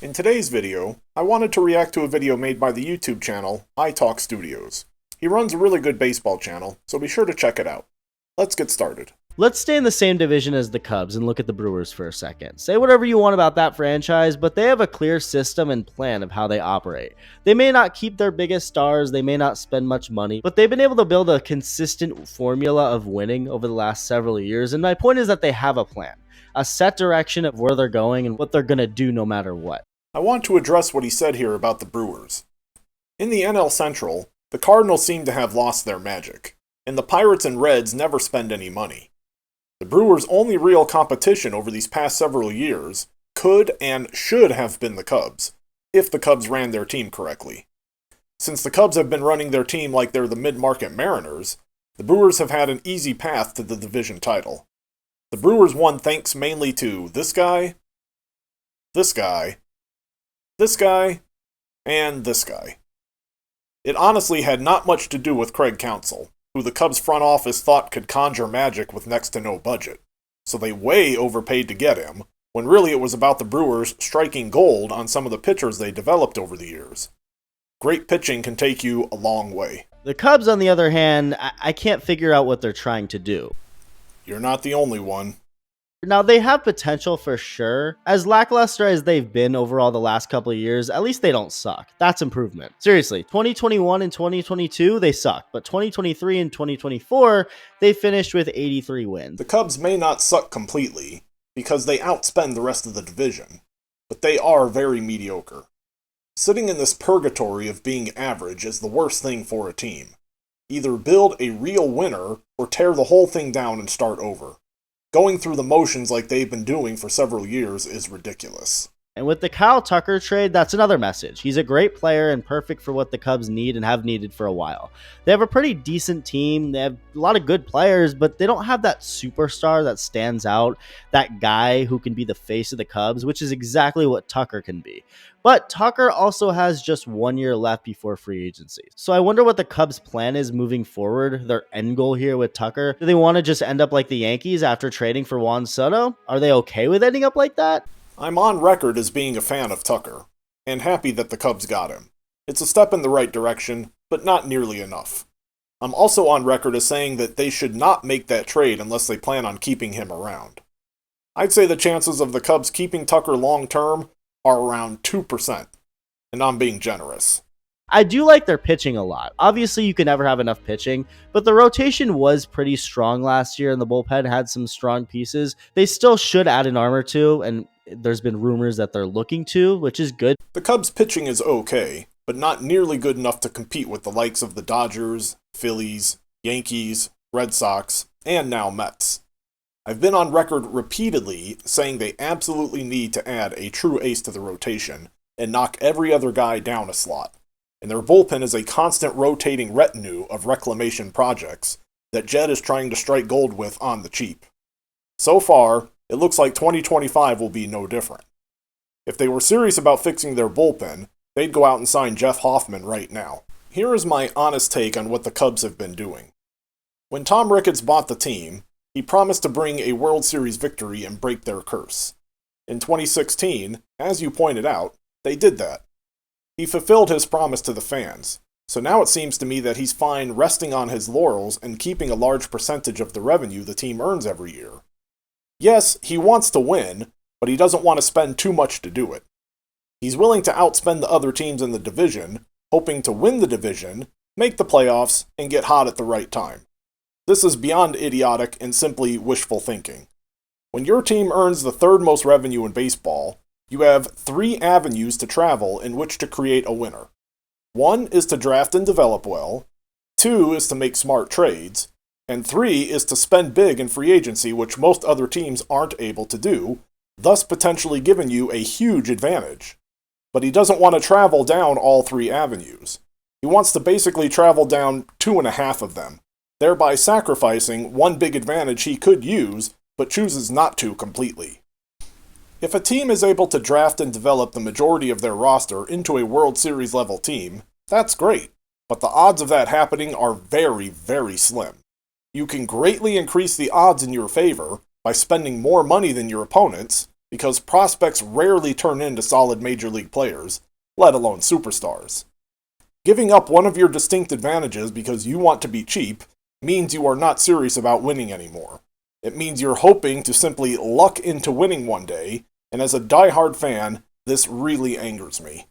In today's video, I wanted to react to a video made by the YouTube channel iTalk Studios. He runs a really good baseball channel, so be sure to check it out. Let's get started. Let's stay in the same division as the Cubs and look at the Brewers for a second. Say whatever you want about that franchise, but they have a clear system and plan of how they operate. They may not keep their biggest stars, they may not spend much money, but they've been able to build a consistent formula of winning over the last several years, and my point is that they have a plan, a set direction of where they're going and what they're going to do no matter what. I want to address what he said here about the Brewers. In the NL Central, the Cardinals seem to have lost their magic, and the Pirates and Reds never spend any money. The Brewers' only real competition over these past several years could and should have been the Cubs, if the Cubs ran their team correctly. Since the Cubs have been running their team like they're the mid-market Mariners, the Brewers have had an easy path to the division title. The Brewers won thanks mainly to this guy, this guy, this guy, and this guy. It honestly had not much to do with Craig Counsell, who the Cubs front office thought could conjure magic with next to no budget, so they way overpaid to get him, when really it was about the Brewers striking gold on some of the pitchers they developed over the years. Great pitching can take you a long way. The Cubs, on the other hand, I can't figure out what they're trying to do. You're not the only one. Now, they have potential for sure. As lackluster as they've been overall the last couple of years, at least they don't suck. That's improvement. Seriously, 2021 and 2022, they suck. But 2023 and 2024, they finished with 83 wins. The Cubs may not suck completely, because they outspend the rest of the division, but they are very mediocre. Sitting in this purgatory of being average is the worst thing for a team. Either build a real winner, or tear the whole thing down and start over. Going through the motions like they've been doing for several years is ridiculous. And with the Kyle Tucker trade, that's another message. He's a great player and perfect for what the Cubs need and have needed for a while. They have a pretty decent team. They have a lot of good players, but they don't have that superstar that stands out, that guy who can be the face of the Cubs, which is exactly what Tucker can be. But Tucker also has just 1 year left before free agency. So I wonder what the Cubs' plan is moving forward, their end goal here with Tucker. Do they want to just end up like the Yankees after trading for Juan Soto? Are they okay with ending up like that? I'm on record as being a fan of Tucker, and happy that the Cubs got him. It's a step in the right direction, but not nearly enough. I'm also on record as saying that they should not make that trade unless they plan on keeping him around. I'd say the chances of the Cubs keeping Tucker long-term are around 2%, and I'm being generous. I do like their pitching a lot. Obviously, you can never have enough pitching, but the rotation was pretty strong last year, and the bullpen had some strong pieces. They still should add an arm or two, and there's been rumors that they're looking to, which is good. The Cubs' pitching is okay, but not nearly good enough to compete with the likes of the Dodgers, Phillies, Yankees, Red Sox, and now Mets. I've been on record repeatedly saying they absolutely need to add a true ace to the rotation and knock every other guy down a slot. And their bullpen is a constant rotating retinue of reclamation projects that Jed is trying to strike gold with on the cheap. So far, it looks like 2025 will be no different. If they were serious about fixing their bullpen, they'd go out and sign Jeff Hoffman right now. Here is my honest take on what the Cubs have been doing. When Tom Ricketts bought the team, he promised to bring a World Series victory and break their curse. In 2016, as you pointed out, they did that. He fulfilled his promise to the fans, so now it seems to me that he's fine resting on his laurels and keeping a large percentage of the revenue the team earns every year. Yes, he wants to win, but he doesn't want to spend too much to do it. He's willing to outspend the other teams in the division, hoping to win the division, make the playoffs, and get hot at the right time. This is beyond idiotic and simply wishful thinking. When your team earns the third most revenue in baseball, you have 3 avenues to travel in which to create a winner. 1 is to draft and develop well, 2 is to make smart trades, and 3 is to spend big in free agency, which most other teams aren't able to do, thus potentially giving you a huge advantage. But he doesn't want to travel down all 3 avenues. He wants to basically travel down 2.5 of them, thereby sacrificing one big advantage he could use, but chooses not to completely. If a team is able to draft and develop the majority of their roster into a World Series level team, that's great, but the odds of that happening are very, very slim. You can greatly increase the odds in your favor by spending more money than your opponents, because prospects rarely turn into solid major league players, let alone superstars. Giving up one of your distinct advantages because you want to be cheap means you are not serious about winning anymore. It means you're hoping to simply luck into winning one day, and as a diehard fan, this really angers me.